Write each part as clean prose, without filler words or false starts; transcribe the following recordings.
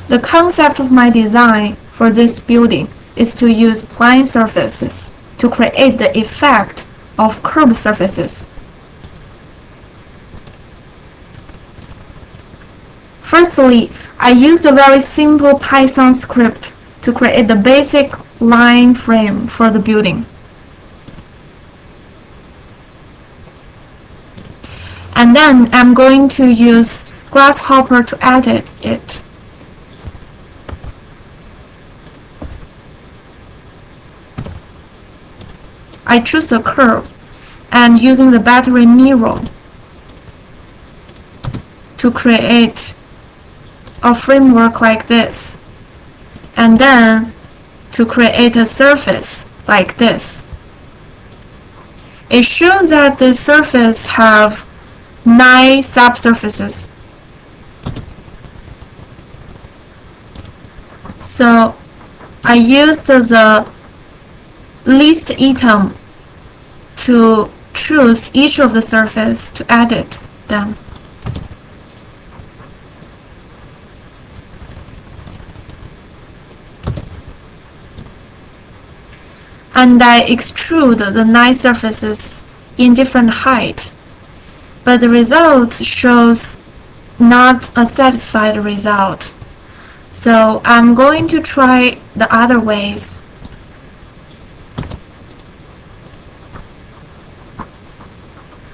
The concept of my design for this building is to use plane surfaces to create the effect of curved surfaces. Firstly, I used a very simple Python script to create the basic line frame for the building. And then I'm going to use Grasshopper to edit it. I choose a curve and using the battery mirror to create a framework like this, and then to create a surface like this. It shows that the surface have 9 subsurfaces. So I used the list item to choose each of the surface to edit them. And I extrude the 9 surfaces in different height, but the result shows not a satisfied result. So I'm going to try the other ways.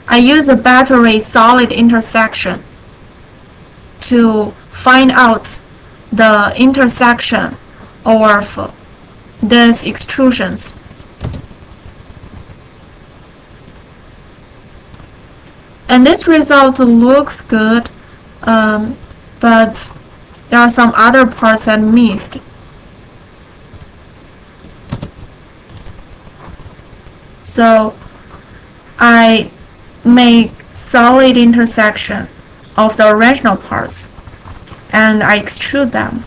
I use a battery solid intersection to find out the intersection of these extrusions. And this result looks good, but there are some other parts I missed. So I make solid intersection of the original parts and I extrude them.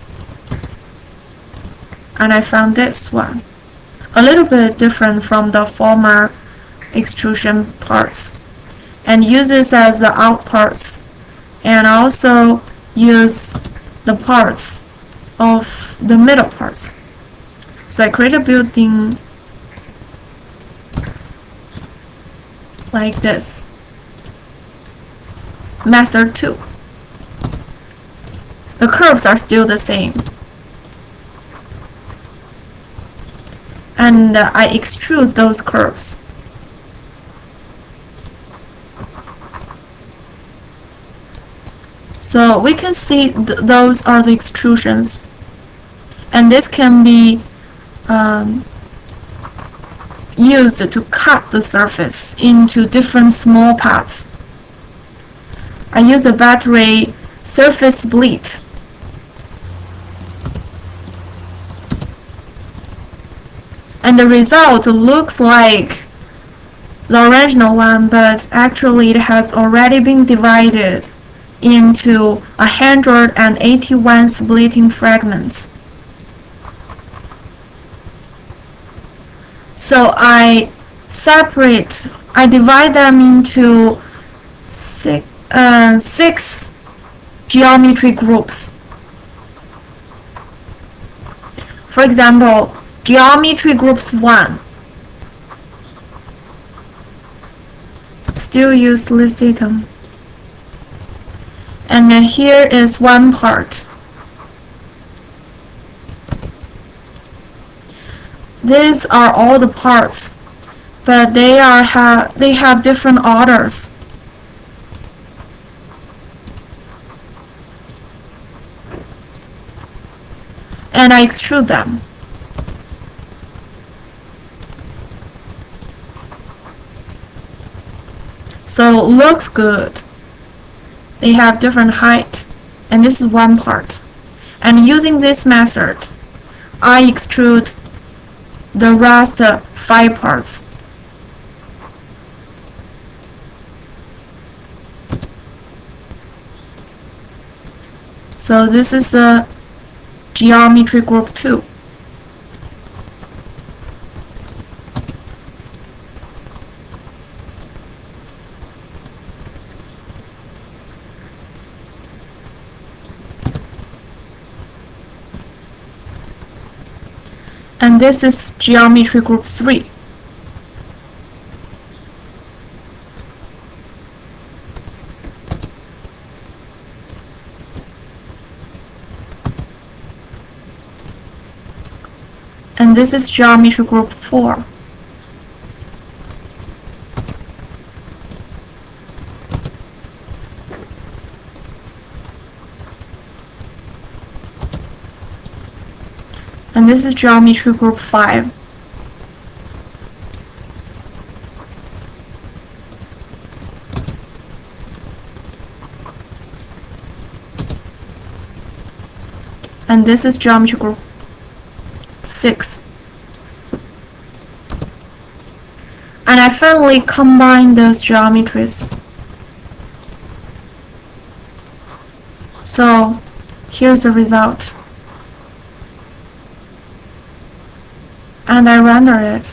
And I found this one a little bit different from the former extrusion parts, and use this as the out parts, and also use the parts of the middle parts. So I create a building like this. Method 2. The curves are still the same. And I extrude those curves. So we can see those are the extrusions. And this can be used to cut the surface into different small parts. I use a battery surface split. And the result looks like the original one, but actually it has already been divided into 181 splitting fragments. So I divide them into six geometry groups. For example, geometry groups 1. Still use list item. And then here is one part. These are all the parts, but they have different orders. And I extrude them. So looks good. They have different height, and this is one part. And using this method, I extrude the rest 5 parts. So this is a geometry group 2. And this is geometry group 3. And this is geometry group 4. And this is geometry group 5. And this is geometry group 6. And I finally combine those geometries. So here's the result. And I render it.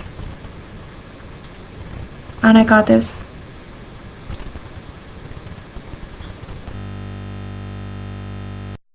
And I got this.